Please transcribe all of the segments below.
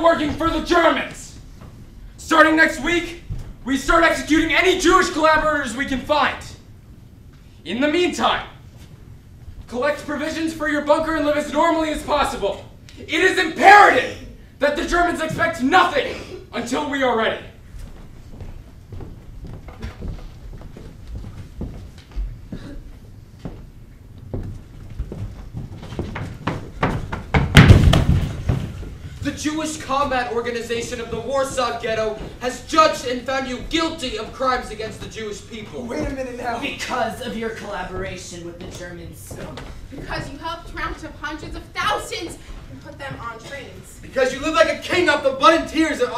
stop working for the Germans. Starting next week, we start executing any Jewish collaborators we can find. In the meantime, collect provisions for your bunker and live as normally as possible. It is imperative that the Germans expect nothing until we are ready. The Jewish Combat Organization of the Warsaw Ghetto has judged and found you guilty of crimes against the Jewish people. Wait a minute now. Because of your collaboration with the German scum. Because you helped round up hundreds of thousands and put them on trains. Because you live like a king off the blood and tears of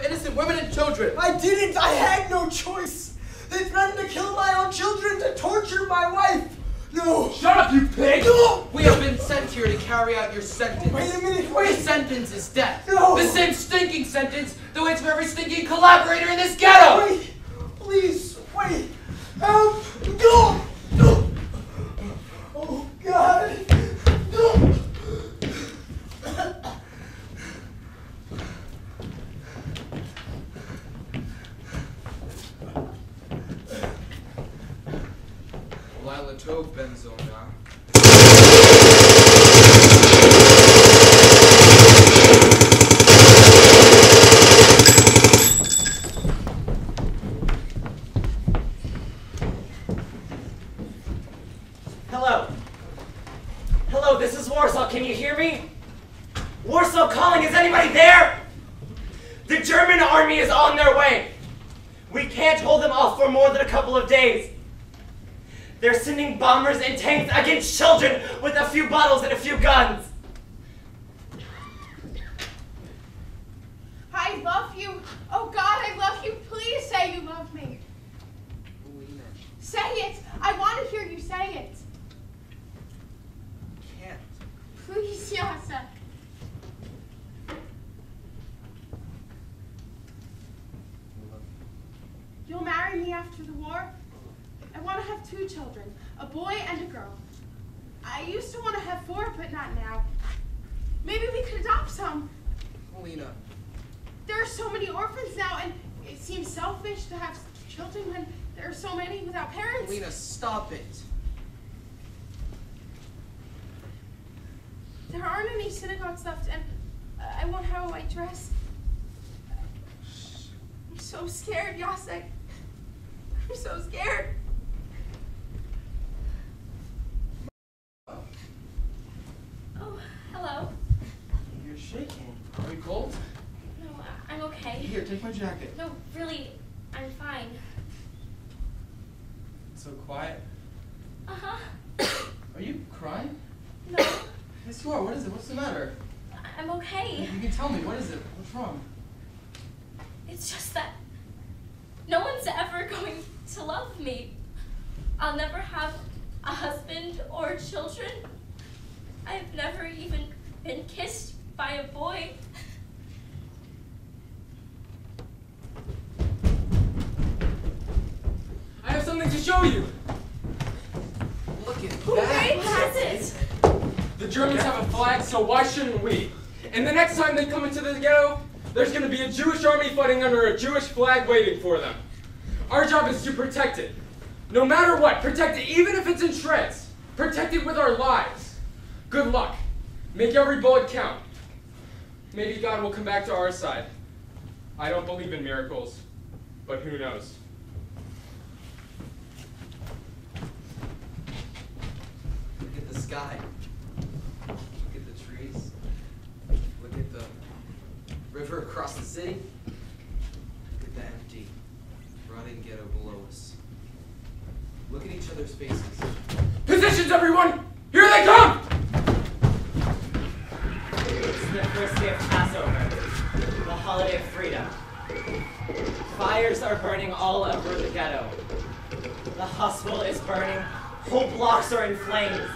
innocent women and children. I didn't. I had no choice. They threatened to kill my own children, to torture my wife. No. Shut up, you pig! No. We have been sent here to carry out your sentence. Wait a minute. The Wait. sentence is death. No. The same stinking sentence that waits for every stinking collaborator in this ghetto. Wait. Please. Wait. Help. No. No. Oh, God. No. Lila Tov Ben Zona. Hello. Hello, this is Warsaw. Can you hear me? Warsaw calling. Is anybody there? The German army is on their way. We can't hold them off for more than a couple of days. They're sending bombers and tanks against children with a few bottles and a few guns. I love you. Oh God, I love you. Please say you love me. Say it. I want to hear you say it. Can't. Please, Yasa. You'll marry me after the war? I want to have 2 children, a boy and a girl. I used to want to have 4, but not now. Maybe we could adopt some. Melina. There are so many orphans now, and it seems selfish to have children when there are so many without parents. Melina, stop it. There aren't any synagogues left, and I won't have a white dress. I'm so scared, Jacek. I'm so scared. Oh, hello. You're shaking. Are you cold? No, I'm okay. Here, take my jacket. No, really, I'm fine. So quiet. Uh-huh. Are you crying? No, Yes, you are. What is it? What's the matter? I'm okay. You can tell me. What is it? What's wrong? It's just that no one's ever going to love me. I'll never have a husband or children. I've never even been kissed by a boy. I have something to show you. Look at Who that. has it? The Germans have a flag, so why shouldn't we? And the next time they come into the ghetto, there's going to be a Jewish army fighting under a Jewish flag waiting for them. Our job is to protect it. No matter what, protect it, even if it's in shreds. Protect it with our lives. Good luck. Make every bullet count. Maybe God will come back to our side. I don't believe in miracles, but who knows? Look at the sky. Look at the trees. Look at the river across the city. Look at the empty, rotting ghetto below us. Look at each other's faces. Positions, everyone! Here they come! It's the first day of Passover, the holiday of freedom. Fires are burning all over the ghetto. The hospital is burning. Whole blocks are in flames.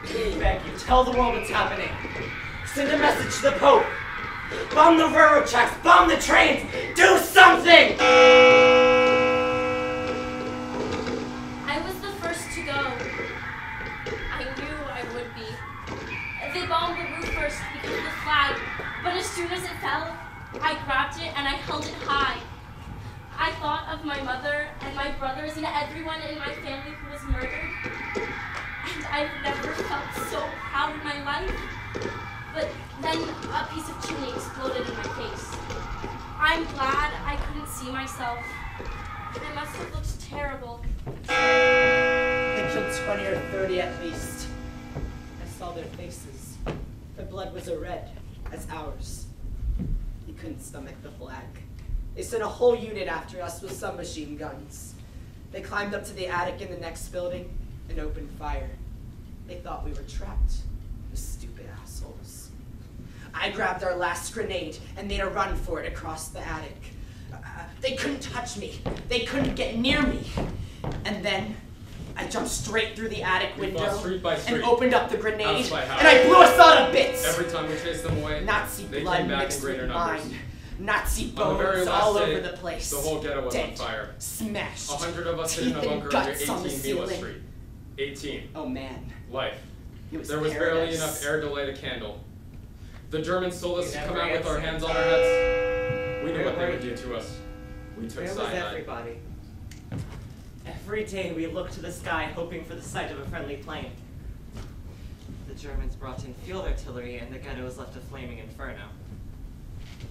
We beg you, tell the world what's happening. Send a message to the Pope. Bomb the railroad tracks, bomb the trains, do something! I was the first to go. I knew I would be. They bombed the roof first because of the flag, but a as soon as it fell, I grabbed it and I held it high. I thought of my mother and my brothers and everyone in my family who was murdered. And I've never felt so proud in my life. But then a piece of chimney exploded in my face. I'm glad I couldn't see myself. I must have looked terrible. I killed 20 or 30 at least. I saw their faces. Their blood was as red as ours. You couldn't stomach the flag. They sent a whole unit after us with submachine guns. They climbed up to the attic in the next building and opened fire. They thought we were trapped. The stupid assholes. I grabbed our last grenade and made a run for it across the attic. They couldn't touch me. They couldn't get near me. And then I jumped straight through the attic window street by street, and opened up the grenade, house by house. and I blew us all to bits. Every time we chased them away, Nazi they blood came back in mixed greater with numbers. mine. Nazi On the very bones last all day, over the place. the whole ghetto was Dead, on fire. smashed. 100 of us hid in a teeth and bunker under guts on the 18 Mila ceiling. Street. 18. Oh man, Life. it was There was barely paradise. enough air to light a candle. The Germans told us You to come never out with our answered. hands on our heads. We knew Where what they were would do you? to us. We took Where was cyanide. everybody? Every day we looked to the sky hoping for the sight of a friendly plane. The Germans brought in field artillery and the ghetto was left a flaming inferno.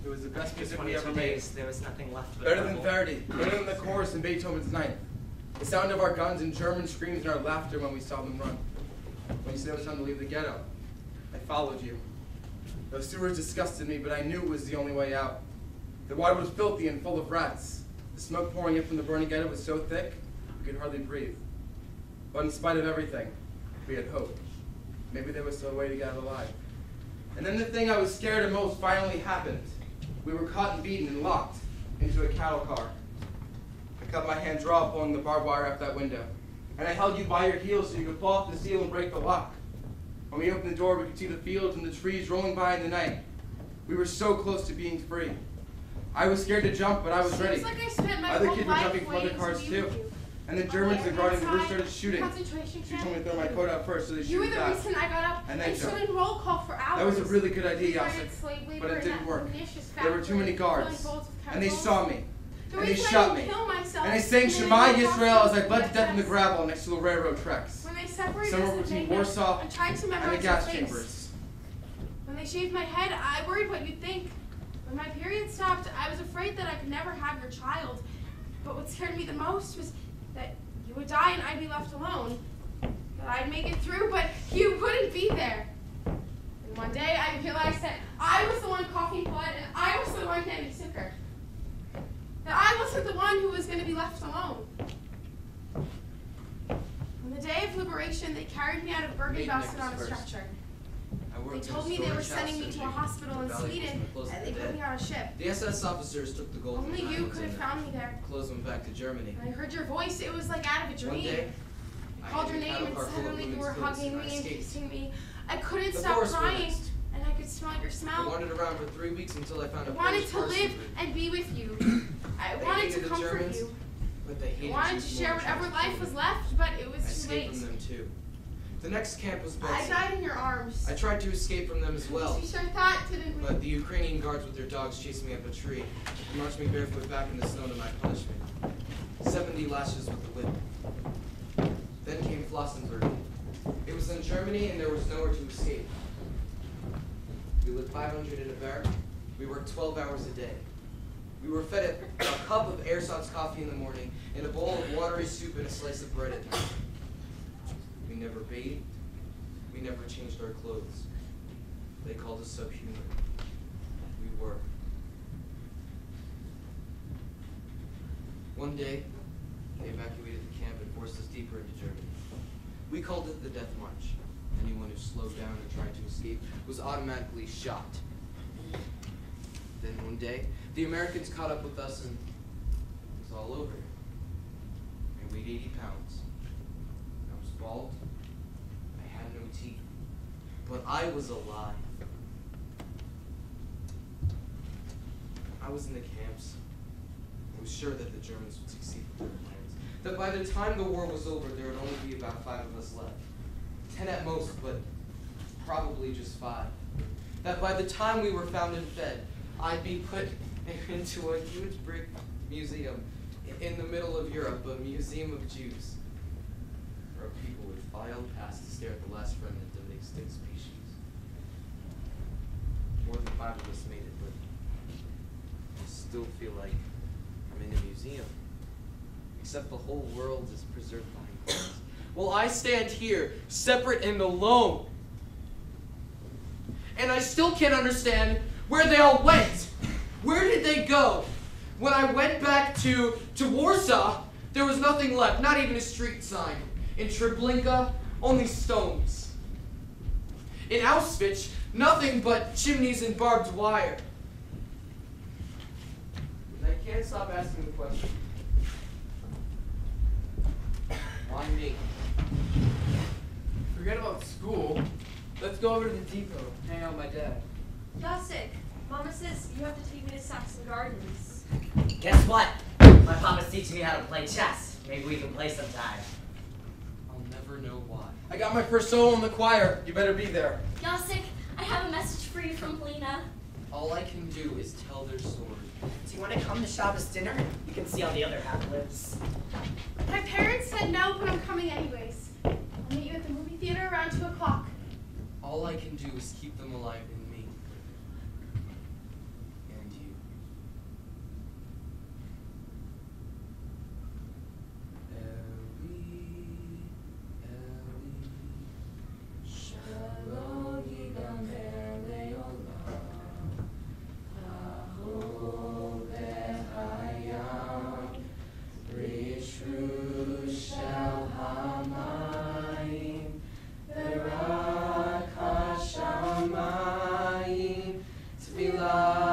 It was the best For music we 22 ever made. days, there was nothing left but Better than rubble. Verdi, better than the chorus in Beethoven's Ninth. The sound of our guns and German screams and our laughter when we saw them run. When you said it was time to leave the ghetto, I followed you. Those sewers disgusted me, but I knew it was the only way out. The water was filthy and full of rats. The smoke pouring in from the burning ghetto was so thick, we could hardly breathe. But in spite of everything, we had hope. Maybe there was still a way to get out alive. And then the thing I was scared of most finally happened. We were caught and beaten and locked into a cattle car. I cut my hands raw pulling the barbed wire out that window. And I held you by your heels so you could fall off the seal and break the lock. When we opened the door, we could see the fields and the trees rolling by in the night. We were so close to being free. I was scared to jump, but I was ready. Seems like I spent my Other whole kids were life jumping from other waiting cars to be too. with you. And the On Germans the that guarded the roof outside, started shooting. concentration She camp. told me to throw my coat out first so they You were shoot the back. reason I got up And then and stood jumped. in roll call for hours. That was a really good We idea, guarded Yasser, slave labor but it in didn't that work. pernicious There were too factory, many guards, filling bowls of and they chemicals. saw me, The and they reason I shot didn't me, kill myself and they sang and Shema then they Yisrael as I crossed bled to death in the the gravel next to the railroad tracks. When they separated Somewhere us in between Vegas, Warsaw I tried to and the memorize gas your face. chambers. When they shaved my head, I worried what you'd think. When my period stopped, I was afraid that I could never have your child. But what scared me the most was that you would die and I'd be left alone. That I'd make it through, but you wouldn't be there. And one day I realized that I was the one coughing blood and I was the one getting sicker. That I wasn't the one who was going to be left alone. On the day of liberation, they carried me out of Bergen-Belsen on a first. stretcher. I They worked told in me they were storage sending me house to a surgery. hospital in The valley Sweden, was closed and to they the put dead. me on a ship. The SS officers took the golden Only you diamonds could have and found me there. closed them back to Germany. And I heard your voice, it was like out of a One dream. day, I I called hit your a name cattle and car full of suddenly you women's were clothes hugging and I me and escaped. kissing me. I couldn't The stop forest crying, relaxed. and I could smell your I smell. wandered around for 3 weeks until I found I a wanted Polish to live parsonage. and be with you. I They wanted to hated the comfort Germans, you. But they I hated wanted to Jews share more than whatever trans life was children. left, but it I was too escaped late. from them too. The next camp was I Belsen. died in your arms. I tried to escape from them as well, We sure thought, didn't we? but the Ukrainian guards with their dogs chased me up a tree and marched me barefoot back in the snow to my punishment. 70 lashes with the whip. Then came Flossenburg. It was in Germany and there was nowhere to escape. We lived 500 in a barrack. We worked 12 hours a day. We were fed a cup of ersatz coffee in the morning and a bowl of watery soup and a slice of bread at night. We never bathed. We never changed our clothes. They called us subhuman. We were. One day, they evacuated the camp and forced us deeper into Germany. We called it the Death March. Anyone who slowed down and tried to escape was automatically shot. Then one day, the Americans caught up with us and it was all over. I weighed 80 pounds. I was bald. I had no teeth. But I was alive. I was in the camps. I was sure that the Germans would succeed with their plans. That by the time the war was over, there would only be about 5 of us left. 10 at most, but probably just 5. that by the time we were found and fed, I'd be put into a huge brick museum in the middle of Europe, a museum of Jews, where people would file past to stare at the last remnant of an extinct species. More than 5 of us made it, but I still feel like I'm in a museum. Except the whole world is preserved behind glass. Well, I stand here, separate and alone. And I still can't understand where they all went. Where did they go? When I went back to Warsaw, there was nothing left, not even a street sign. In Treblinka, only stones. In Auschwitz, nothing but chimneys and barbed wire. And I can't stop asking the question. Why me? Forget about school. Let's go over to the depot, hang out with my dad. Jacek, Mama says you have to take me to Saxon Gardens. Guess what? My papa's teaching me how to play chess. Maybe we can play sometime. I'll never know why. I got my first solo in the choir. You better be there. Jacek, I have a message for you from Polina. All I can do is tell their story. Do you want to come to Shabbos dinner? You can see how the other half lives. My parents said no, but I'm coming anyways. I'll meet you at the movie theater around 2 o'clock. All I can do is keep them alive in me. And you. Tefillah